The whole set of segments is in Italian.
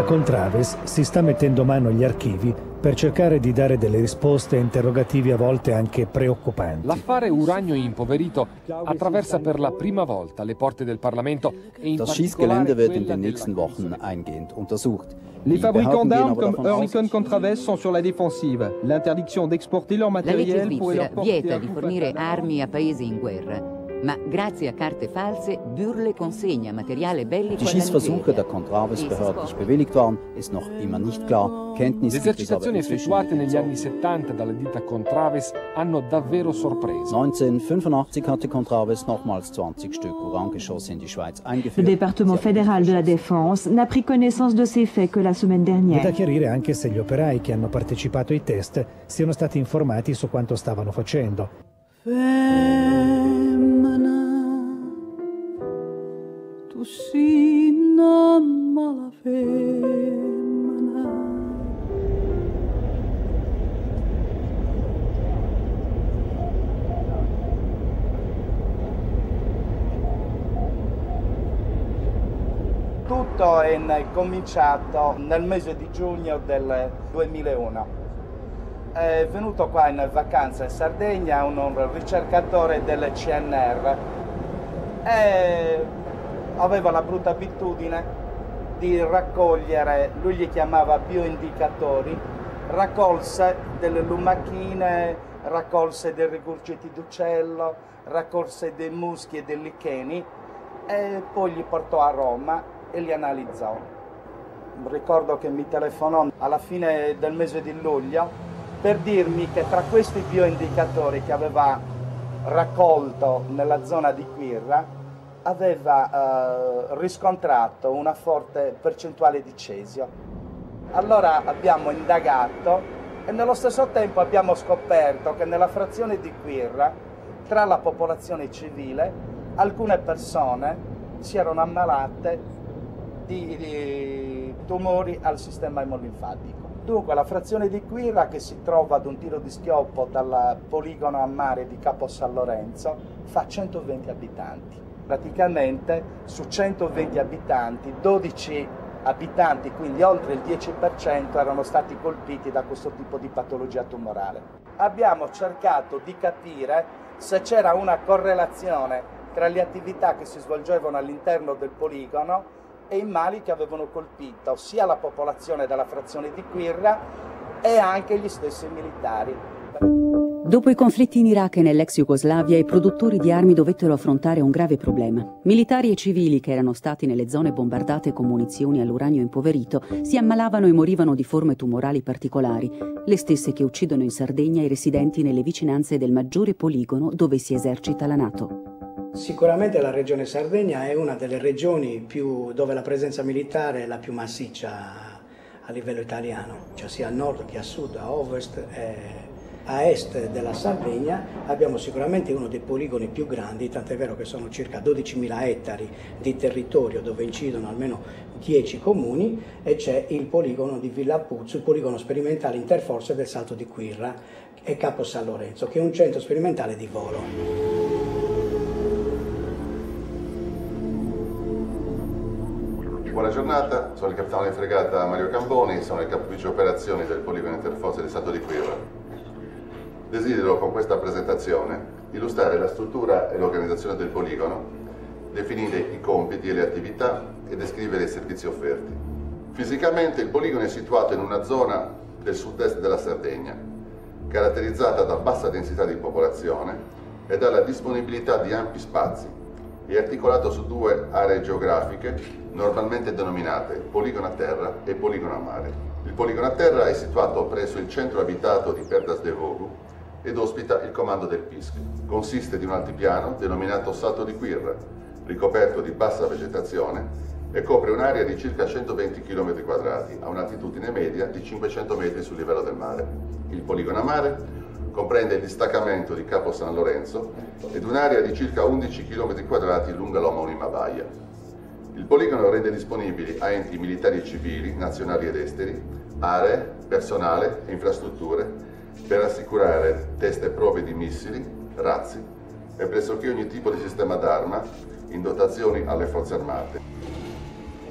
La Contraves si sta mettendo mano agli archivi per cercare di dare delle risposte a interrogativi a volte anche preoccupanti. L'affare uranio impoverito attraversa per la prima volta le porte del Parlamento e in Das Schießgelände wird in den nächsten Wochen eingehend untersucht. Les fabricants d'armes comme Oerlikon Contraves sont sur la défensive. L'interdiction d'exporter leur La legge matériel pourrait svizzera leur porter vieta un di coup fornire fatal. armi a paesi in guerra, ma grazie a carte false Bürle consegna materiale bellico Die alla Schießversuche Nigeria. der Contraves behördlich bewilligt waren, ist noch immer nicht klar. Kenntnis Le gibt es aber esercitazioni inzwischen. effettuate negli anni 70 dalla ditta Contraves hanno davvero sorpreso. 1985 hatte Contraves nochmals 20 Stück Urangeschosse in die Schweiz Le eingeführt. département fédéral de la Défense n'a pris connaissance de ces faits que la semaine È da dernière. chiarire anche se gli operai che hanno partecipato ai test siano stati informati su quanto stavano facendo. Femmina, tu sei una mala femmina. Tutto è cominciato nel mese di giugno del 2001. È venuto qua in vacanza in Sardegna un ricercatore del CNR e aveva la brutta abitudine di raccogliere, lui li chiamava bioindicatori, raccolse delle lumachine, raccolse dei rigurgiti d'uccello, raccolse dei muschi e dei licheni e poi li portò a Roma e li analizzò. Ricordo che mi telefonò alla fine del mese di luglio per dirmi che tra questi bioindicatori che aveva raccolto nella zona di Quirra aveva riscontrato una forte percentuale di cesio. Allora abbiamo indagato e nello stesso tempo abbiamo scoperto che nella frazione di Quirra, tra la popolazione civile, alcune persone si erano ammalate di tumori al sistema emolinfatico. Dunque la frazione di Quirra, che si trova ad un tiro di schioppo dal poligono a mare di Capo San Lorenzo, fa 120 abitanti. Praticamente su 120 abitanti, 12 abitanti, quindi oltre il 10%, erano stati colpiti da questo tipo di patologia tumorale. Abbiamo cercato di capire se c'era una correlazione tra le attività che si svolgevano all'interno del poligono e i mali che avevano colpito sia la popolazione della frazione di Quirra e anche gli stessi militari. Dopo i conflitti in Iraq e nell'ex Jugoslavia, i produttori di armi dovettero affrontare un grave problema. Militari e civili che erano stati nelle zone bombardate con munizioni all'uranio impoverito si ammalavano e morivano di forme tumorali particolari, le stesse che uccidono in Sardegna i residenti nelle vicinanze del maggiore poligono dove si esercita la NATO. Sicuramente la regione Sardegna è una delle regioni dove la presenza militare è la più massiccia a livello italiano, cioè sia a nord che a sud, a ovest e a est della Sardegna. Abbiamo sicuramente uno dei poligoni più grandi, tant'è vero che sono circa 12.000 ettari di territorio dove incidono almeno 10 comuni, e c'è il poligono di Villapuzzo, il poligono sperimentale interforze del Salto di Quirra e Capo San Lorenzo, che è un centro sperimentale di volo. Buona giornata, sono il capitano di fregata Mario Camboni, sono il capo ufficio operazioni del poligono interforze del Salto di Quirra. Desidero con questa presentazione illustrare la struttura e l'organizzazione del poligono, definire i compiti e le attività e descrivere i servizi offerti. Fisicamente il poligono è situato in una zona del sud-est della Sardegna, caratterizzata da bassa densità di popolazione e dalla disponibilità di ampi spazi. È articolato su due aree geografiche normalmente denominate poligono a terra e poligono a mare. Il poligono a terra è situato presso il centro abitato di Perdas de Vogu ed ospita il comando del PISC. Consiste di un altipiano denominato Salto di Quirra, ricoperto di bassa vegetazione e copre un'area di circa 120 km² a un'altitudine media di 500 metri sul livello del mare. Il poligono a mare comprende il distaccamento di Capo San Lorenzo ed un'area di circa 11 km² lunga l'omonima baia. Il poligono rende disponibili a enti militari e civili, nazionali ed esteri, aree, personale e infrastrutture per assicurare test e prove di missili, razzi e pressoché ogni tipo di sistema d'arma in dotazioni alle forze armate.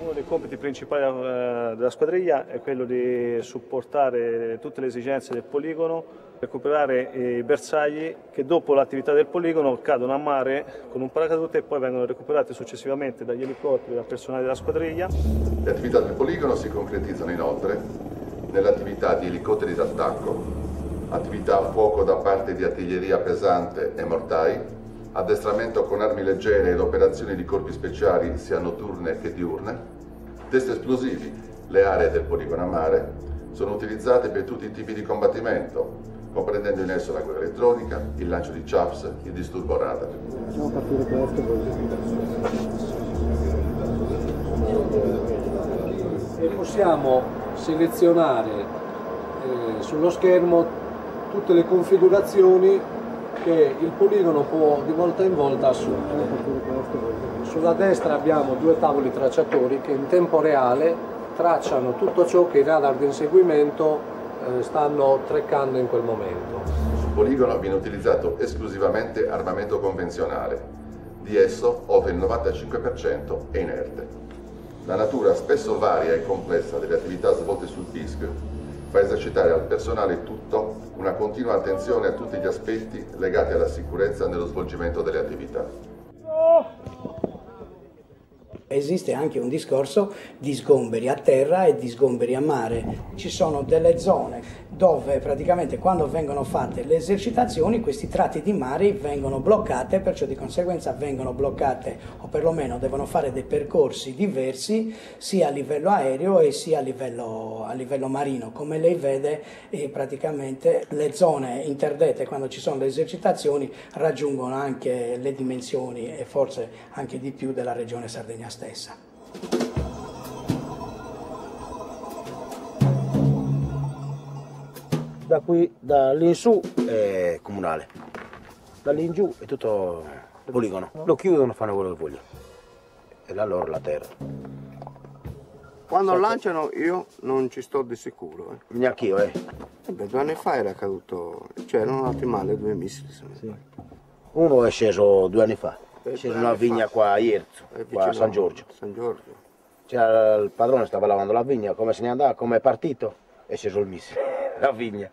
Uno dei compiti principali della squadriglia è quello di supportare tutte le esigenze del poligono, recuperare i bersagli che dopo l'attività del poligono cadono a mare con un paracadute e poi vengono recuperati successivamente dagli elicotteri dal personale della squadriglia. Le attività del poligono si concretizzano inoltre nell'attività di elicotteri d'attacco, attività a fuoco da parte di artiglieria pesante e mortai, addestramento con armi leggere ed operazioni di corpi speciali sia notturne che diurne, test esplosivi. Le aree del poligono a mare sono utilizzate per tutti i tipi di combattimento, comprendendo in esso la guerra elettronica, il lancio di chaffs, il disturbo radar. Facciamo partire questo e possiamo selezionare sullo schermo tutte le configurazioni che il poligono può di volta in volta assumere. Sulla destra abbiamo 2 tavoli tracciatori che in tempo reale tracciano tutto ciò che i radar di inseguimento stanno traccando in quel momento. Sul poligono viene utilizzato esclusivamente armamento convenzionale. Di esso oltre il 95% è inerte. La natura spesso varia e complessa delle attività svolte sul PISC fa esercitare al personale tutto una continua attenzione a tutti gli aspetti legati alla sicurezza nello svolgimento delle attività. Esiste anche un discorso di sgomberi a terra e di sgomberi a mare. Ci sono delle zone dove praticamente quando vengono fatte le esercitazioni questi tratti di mare vengono bloccate, perciò di conseguenza vengono bloccate o perlomeno devono fare dei percorsi diversi sia a livello aereo e sia a livello marino. Come lei vede praticamente le zone interdette quando ci sono le esercitazioni raggiungono anche le dimensioni e forse anche di più della regione Sardegna stessa. Da qui, da lì in su è comunale, da lì in giù è tutto poligono. Lo chiudono, fanno quello che vogliono. E la loro la terra. Quando lanciano io non ci sto di sicuro. Neanche io, Beh, 2 anni fa era caduto, cioè erano andati male 2 missili. Sì. Uno è sceso 2 anni fa, è sceso in una vigna qua a Ierzo, qua a San Giorgio. San Giorgio. C'era il padrone, stava lavando la vigna, come se ne andava, come è partito, è sceso il missile, la vigna.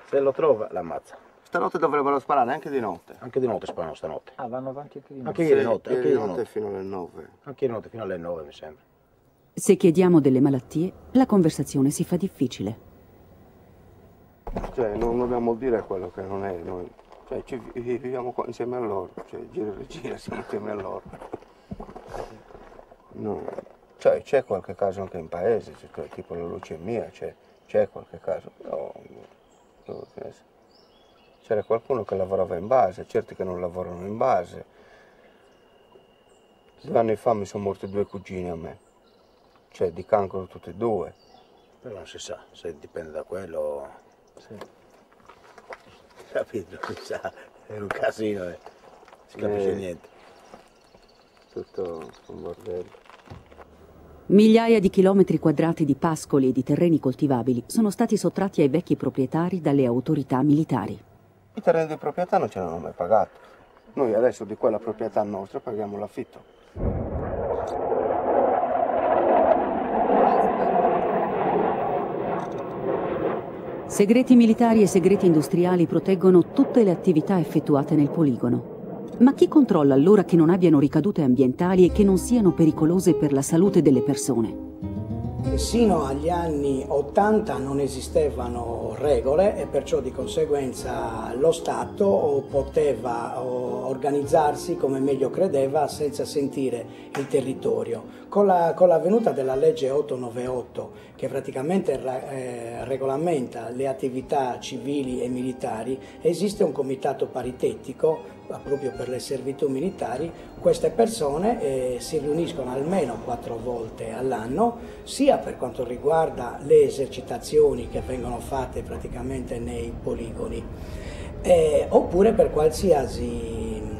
Se lo trova, l'ammazza. Stanotte dovrebbero sparare anche di notte. Anche di notte sparano stanotte. Ah, vanno avanti anche di notte? Anche ieri notte. Anche ieri notte fino alle 9. Anche ieri notte fino alle 9 mi sembra. Se chiediamo delle malattie, la conversazione si fa difficile. Cioè, non dobbiamo dire quello che non è. Noi, cioè, viviamo qua insieme a loro. Cioè, gira e gira, siamo insieme a loro. No. Cioè, c'è qualche caso anche in paese, cioè, tipo la leucemia, c'è qualche caso. No, c'era qualcuno che lavorava in base, certi che non lavorano in base. 2 anni fa mi sono morti 2 cugini a me, cioè di cancro tutti e 2. Però non si sa, se dipende da quello... Sì. Capito, non si sa, è un casino, non si capisce niente. Tutto un bordello. Migliaia di chilometri quadrati di pascoli e di terreni coltivabili sono stati sottratti ai vecchi proprietari dalle autorità militari. I terreni di proprietà non ce l'hanno mai pagato. Noi adesso di quella proprietà nostra paghiamo l'affitto. Segreti militari e segreti industriali proteggono tutte le attività effettuate nel poligono. Ma chi controlla allora che non abbiano ricadute ambientali e che non siano pericolose per la salute delle persone? Sino agli anni 80 non esistevano regole e perciò di conseguenza lo Stato poteva organizzarsi come meglio credeva senza sentire il territorio. Con la venuta della legge 898 che praticamente regolamenta le attività civili e militari, esiste un comitato paritetico proprio per le servitù militari. Queste persone si riuniscono almeno 4 volte all'anno, sia per quanto riguarda le esercitazioni che vengono fatte praticamente nei poligoni, oppure per qualsiasi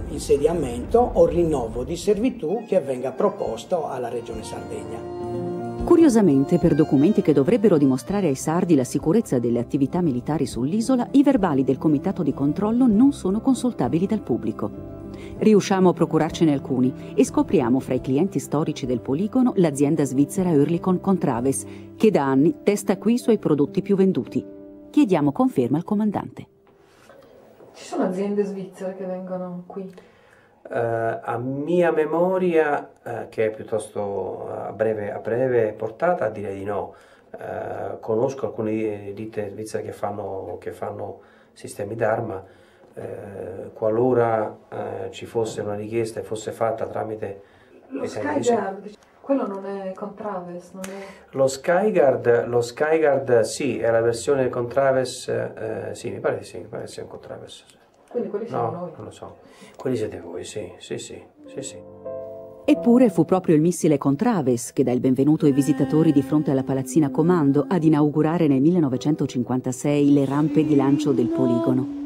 insediamento o rinnovo di servitù che venga proposto alla Regione Sardegna. Curiosamente, per documenti che dovrebbero dimostrare ai sardi la sicurezza delle attività militari sull'isola, i verbali del comitato di controllo non sono consultabili dal pubblico. Riusciamo a procurarcene alcuni e scopriamo fra i clienti storici del poligono l'azienda svizzera Oerlikon Contraves, che da anni testa qui i suoi prodotti più venduti. Chiediamo conferma al comandante. Ci sono aziende svizzere che vengono qui? A mia memoria, che è piuttosto a breve portata, direi di no. Conosco alcune ditte svizzere che fanno sistemi d'arma. Qualora ci fosse una richiesta e fosse fatta tramite lo Skyguard, quello non è Contraves, non è... Lo Skyguard sì, è la versione Contraves, sì, mi pare sia un Contraves. Sì. Quindi quelli siamo noi? Non lo so, quelli siete voi, sì. Eppure fu proprio il missile Contraves che dà il benvenuto ai visitatori di fronte alla palazzina comando ad inaugurare nel 1956 le rampe di lancio del poligono.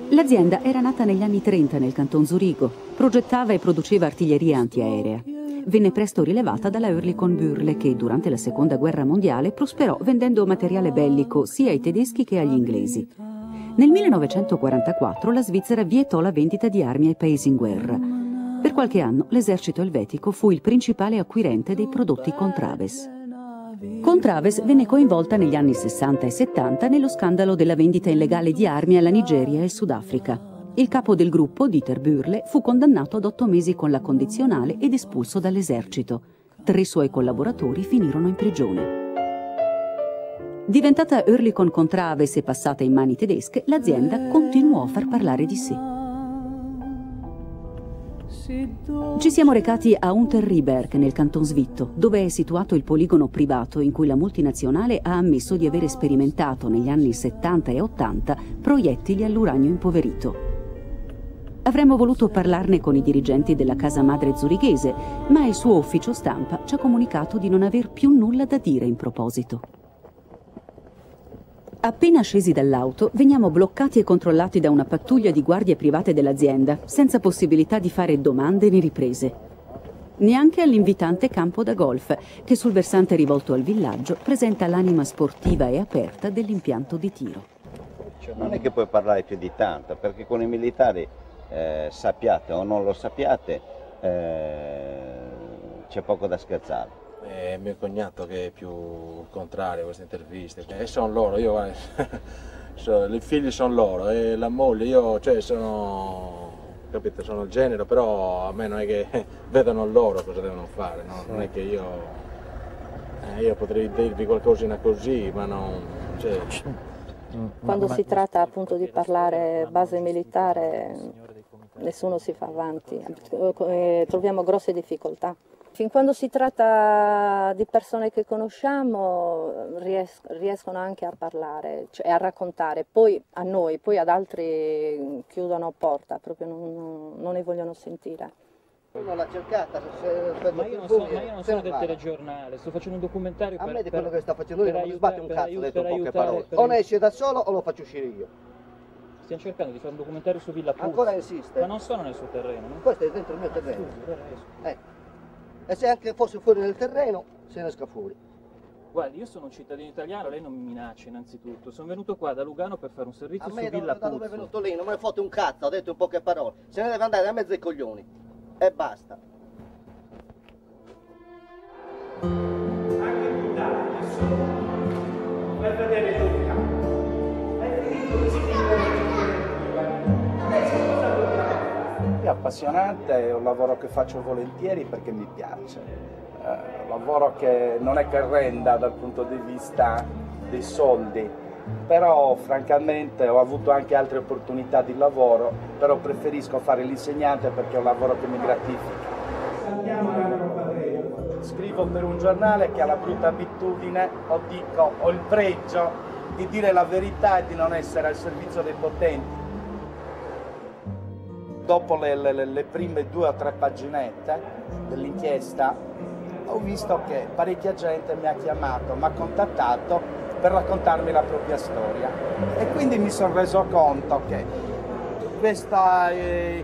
L'azienda era nata negli anni 30 nel canton Zurigo, progettava e produceva artiglieria antiaerea. Venne presto rilevata dalla Oerlikon Bürle che durante la Seconda Guerra Mondiale prosperò vendendo materiale bellico sia ai tedeschi che agli inglesi. Nel 1944 la Svizzera vietò la vendita di armi ai paesi in guerra. Per qualche anno l'esercito elvetico fu il principale acquirente dei prodotti Contraves. Contraves venne coinvolta negli anni 60 e 70 nello scandalo della vendita illegale di armi alla Nigeria e al Sudafrica. Il capo del gruppo, Dieter Bürle, fu condannato ad 8 mesi con la condizionale ed espulso dall'esercito. 3 suoi collaboratori finirono in prigione. Diventata Oerlikon Contraves e passata in mani tedesche, l'azienda continuò a far parlare di sé. Ci siamo recati a Unterriberg, nel canton svitto, dove è situato il poligono privato in cui la multinazionale ha ammesso di avere sperimentato negli anni 70 e 80 proiettili all'uranio impoverito. Avremmo voluto parlarne con i dirigenti della casa madre zurighese, ma il suo ufficio stampa ci ha comunicato di non aver più nulla da dire in proposito. Appena scesi dall'auto, veniamo bloccati e controllati da una pattuglia di guardie private dell'azienda, senza possibilità di fare domande né riprese. Neanche all'invitante campo da golf, che sul versante rivolto al villaggio presenta l'anima sportiva e aperta dell'impianto di tiro. Non è che puoi parlare più di tanto, perché con i militari, sappiate o non lo sappiate, c'è poco da scherzare. È mio cognato che è più contrario a queste interviste, e sono loro, io i figli sono loro e la moglie, io capite, sono il genero, però a me non è che vedono loro cosa devono fare, no? Non è che io potrei dirvi qualcosina così, ma non... Cioè... Quando si tratta appunto di parlare base militare, nessuno si fa avanti, troviamo grosse difficoltà. Fin quando si tratta di persone che conosciamo riescono anche a parlare, cioè a raccontare, poi a noi, poi ad altri chiudono porta, proprio non ne vogliono sentire. Uno l'ha cercata, ma io non sono del telegiornale, sto facendo un documentario per... A me di quello che sta facendo lui non mi sbatte un cazzo, detto poche parole. O ne esce da solo o lo faccio uscire io. Stiamo cercando di fare un documentario su Villa Puzzi. Ancora esiste? Ma non sono nel suo terreno. No? Questo è dentro il mio terreno. E se anche fosse fuori del terreno, se ne esca fuori. Guardi, io sono un cittadino italiano, lei non mi minaccia innanzitutto. Sono venuto qua da Lugano per fare un servizio su Villa Puzzi. Da dove è venuto lì, non me ne fotte un cazzo, ho detto in poche parole. Se ne deve andare da mezzo ai coglioni. E basta. Anche tu dai, nessuno. Per vedere il tuo è finito di è appassionante, è un lavoro che faccio volentieri perché mi piace. Un lavoro che non è che renda dal punto di vista dei soldi, però francamente ho avuto anche altre opportunità di lavoro, però preferisco fare l'insegnante perché è un lavoro che mi gratifica. Scrivo per un giornale che ha la brutta abitudine, ho il pregio di dire la verità e di non essere al servizio dei potenti. Dopo le prime 2 o 3 paginette dell'inchiesta ho visto che parecchia gente mi ha chiamato, mi ha contattato per raccontarmi la propria storia e quindi mi sono reso conto che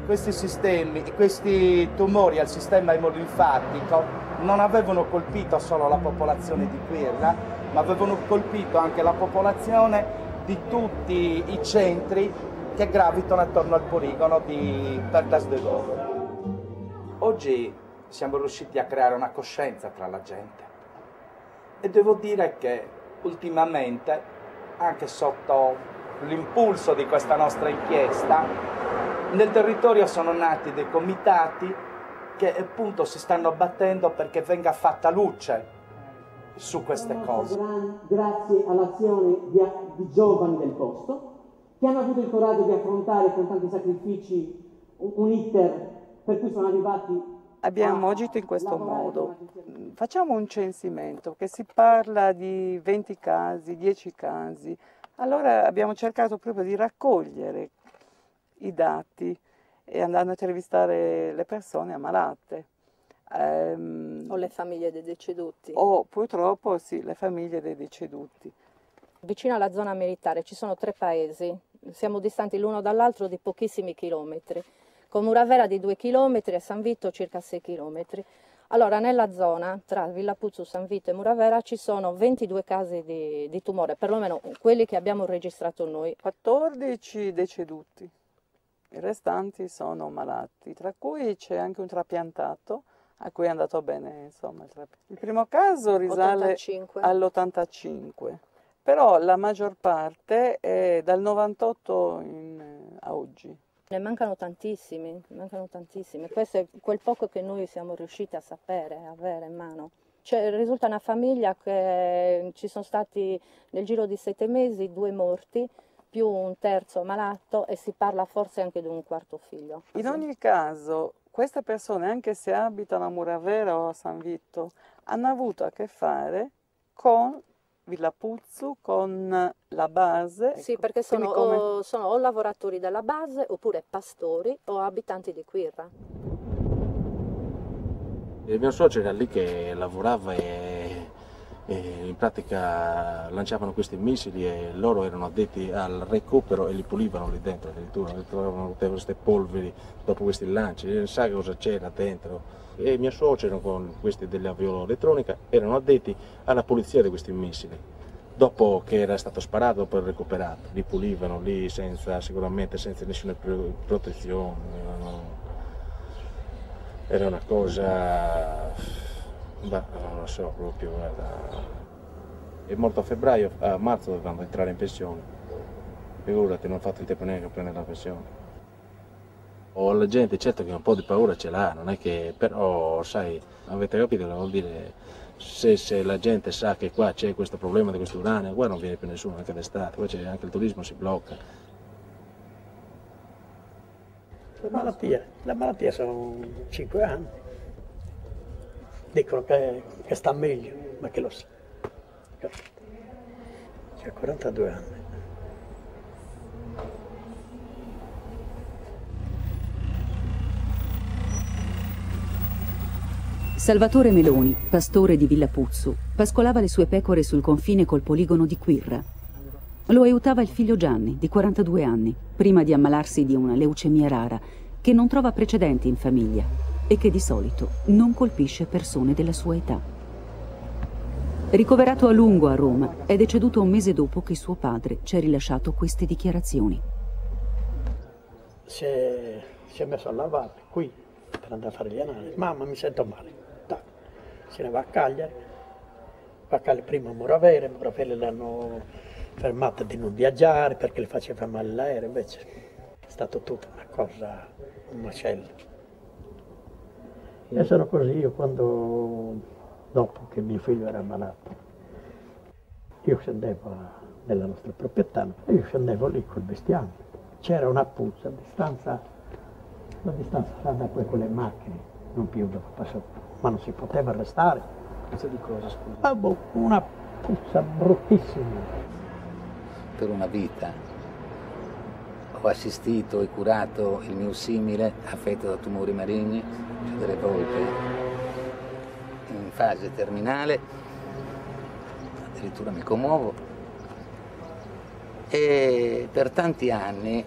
questi sistemi, questi tumori al sistema emolinfatico non avevano colpito solo la popolazione di Quirra, ma avevano colpito anche la popolazione di tutti i centri che gravitano attorno al poligono di Perdas de Douro. Oggi siamo riusciti a creare una coscienza tra la gente e devo dire che ultimamente, anche sotto l'impulso di questa nostra inchiesta, nel territorio sono nati dei comitati che appunto si stanno battendo perché venga fatta luce su queste cose. Grazie all'azione di giovani del posto che hanno avuto il coraggio di affrontare con tanti sacrifici un iter per cui sono arrivati. Abbiamo agito in questo modo. Facciamo un censimento che si parla di 20 casi, 10 casi. Allora abbiamo cercato proprio di raccogliere i dati e andando a intervistare le persone ammalate. O le famiglie dei deceduti. O purtroppo sì, le famiglie dei deceduti. Vicino alla zona militare ci sono 3 paesi, siamo distanti l'uno dall'altro di pochissimi chilometri, con Muravera di 2 chilometri e San Vito circa 6 chilometri. Allora nella zona tra Villapuzzu, San Vito e Muravera ci sono 22 casi di tumore, perlomeno quelli che abbiamo registrato noi. 14 deceduti, i restanti sono malati, tra cui c'è anche un trapiantato a cui è andato bene, insomma. Il primo caso risale all'85, però la maggior parte è dal 98 a oggi. Ne mancano tantissimi, questo è quel poco che noi siamo riusciti a sapere, a avere in mano. Cioè, risulta una famiglia che ci sono stati nel giro di 7 mesi 2 morti, più un terzo malato e si parla forse anche di un quarto figlio. In ogni caso, queste persone, anche se abitano a Muravera o a San Vito, hanno avuto a che fare con Villapuzzu, con la base. Sì, perché sono o lavoratori della base, oppure pastori o abitanti di Quirra. Il mio socio era lì che lavorava e in pratica lanciavano questi missili e loro erano addetti al recupero e li pulivano lì dentro, addirittura trovavano tutte queste polveri dopo questi lanci, sa cosa c'era dentro. E il mio suocero con questi della viola elettronica erano addetti alla pulizia di questi missili. Dopo che era stato sparato, poi recuperato, li pulivano lì sicuramente senza nessuna protezione. Era una cosa, non lo so, proprio. È morto a marzo dovevamo entrare in pensione. Figurati, non ho fatto il tempo neanche a prendere la pensione. O la gente certo che un po' di paura ce l'ha, non è che, però sai, avete capito cosa vuol dire? Se la gente sa che qua c'è questo problema di questo uranio, qua non viene più nessuno anche d'estate, qua c'è anche il turismo, si blocca. La malattia sono 5 anni, dicono che sta meglio, ma che lo sa. C'ha 42 anni. Salvatore Meloni, pastore di Villapuzzu, pascolava le sue pecore sul confine col poligono di Quirra. Lo aiutava il figlio Gianni, di 42 anni, prima di ammalarsi di una leucemia rara, che non trova precedenti in famiglia e che di solito non colpisce persone della sua età. Ricoverato a lungo a Roma, è deceduto un mese dopo che suo padre ci ha rilasciato queste dichiarazioni. Si è messo a lavare qui per andare a fare gli analisi. Mamma, mi sento male. Se ne va a Cagliari prima a Muravera l'hanno fermata di non viaggiare perché le faceva male l'aereo, invece è stato tutta una cosa, un macello. E sono così io quando, dopo che mio figlio era malato, io scendevo nella nostra proprietà e io scendevo lì col bestiame. C'era una puzza, la distanza era da quelle macchine, non più dove passavo. Ma non si poteva restare. Puzza di cosa, scusa? Una puzza bruttissima. Per una vita ho assistito e curato il mio simile affetto da tumori maligni, cioè delle volte in fase terminale, addirittura mi commuovo, e per tanti anni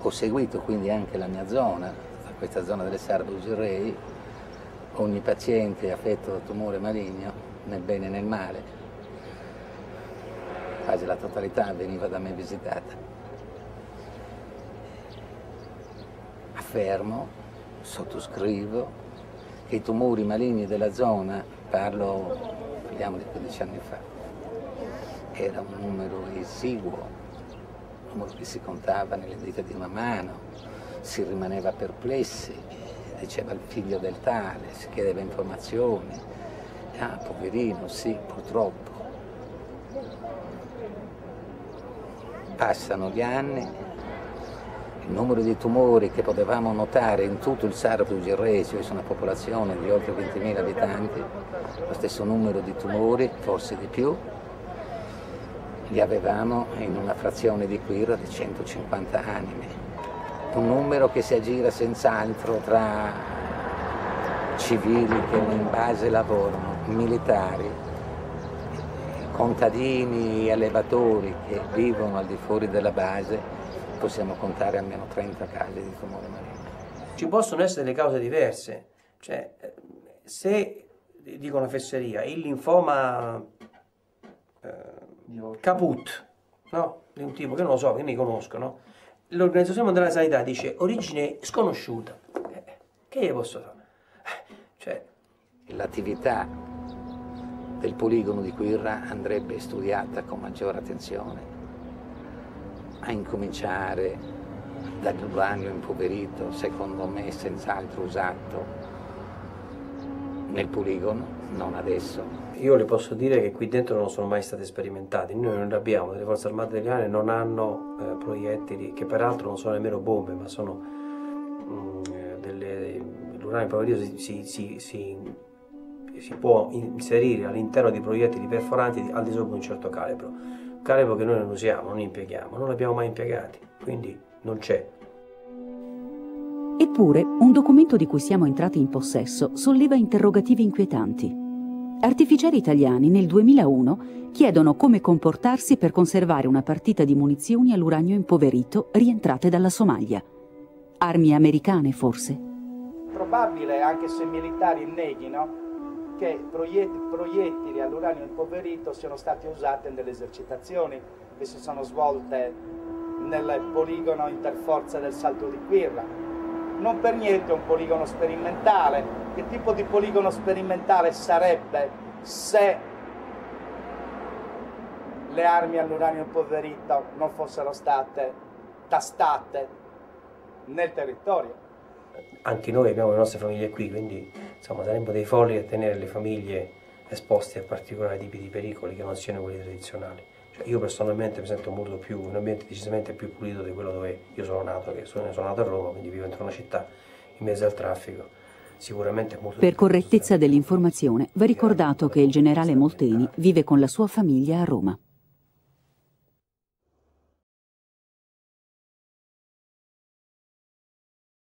ho seguito quindi anche la mia zona, questa zona delle Sarde Ugirei, ogni paziente affetto da tumore maligno, nel bene e nel male, quasi la totalità veniva da me visitata. Affermo, sottoscrivo, che i tumori maligni della zona, parliamo di 15 anni fa, era un numero esiguo, un numero che si contava nelle dita di una mano, si rimaneva perplessi, diceva il figlio del tale, si chiedeva informazioni, ah poverino, sì, purtroppo. Passano gli anni, il numero di tumori che potevamo notare in tutto il Sardo Girresio, su una popolazione di oltre 20.000 abitanti, lo stesso numero di tumori, forse di più, li avevamo in una frazione di Quirra di 150 anime. Un numero che si aggira senz'altro tra civili che in base lavorano, militari, contadini, allevatori che vivono al di fuori della base, possiamo contare almeno 30 casi di tumore maligno. Ci possono essere delle cause diverse, cioè se, dico una fesseria, il linfoma caput, no? Di un tipo che non lo so, che ne conosco, no? L'Organizzazione Mondiale della Sanità dice origine sconosciuta. Che io posso fare? Cioè... L'attività del poligono di Quirra andrebbe studiata con maggiore attenzione, a incominciare dall'uranio impoverito, secondo me senz'altro usato nel poligono, non adesso. Io le posso dire che qui dentro non sono mai stati sperimentati, noi non li abbiamo, le forze armate italiane non hanno proiettili, che peraltro non sono nemmeno bombe, ma sono l'uranio impoverito si può inserire all'interno di proiettili perforanti al di sopra di un certo calibro che noi non usiamo, non impieghiamo, non l'abbiamo mai impiegati, quindi non c'è. Eppure, un documento di cui siamo entrati in possesso solleva interrogativi inquietanti. Artificieri italiani nel 2001 chiedono come comportarsi per conservare una partita di munizioni all'uranio impoverito rientrate dalla Somalia. Armi americane, forse? Probabile, anche se i militari neghino, che proiettili all'uranio impoverito siano stati usati nelle esercitazioni che si sono svolte nel poligono interforze del Salto di Quirra. Non per niente un poligono sperimentale. Che tipo di poligono sperimentale sarebbe se le armi all'uranio impoverito non fossero state tastate nel territorio? Anche noi abbiamo le nostre famiglie qui, quindi insomma saremmo dei folli a tenere le famiglie esposte a particolari tipi di pericoli che non siano quelli tradizionali. Cioè, io personalmente mi sento molto più, un ambiente decisamente più pulito di quello dove io sono nato, che sono nato a Roma, quindi vivo dentro una città in mezzo al traffico. Sicuramente molto. Per correttezza dell'informazione va ricordato che il generale Molteni vive con la sua famiglia a Roma.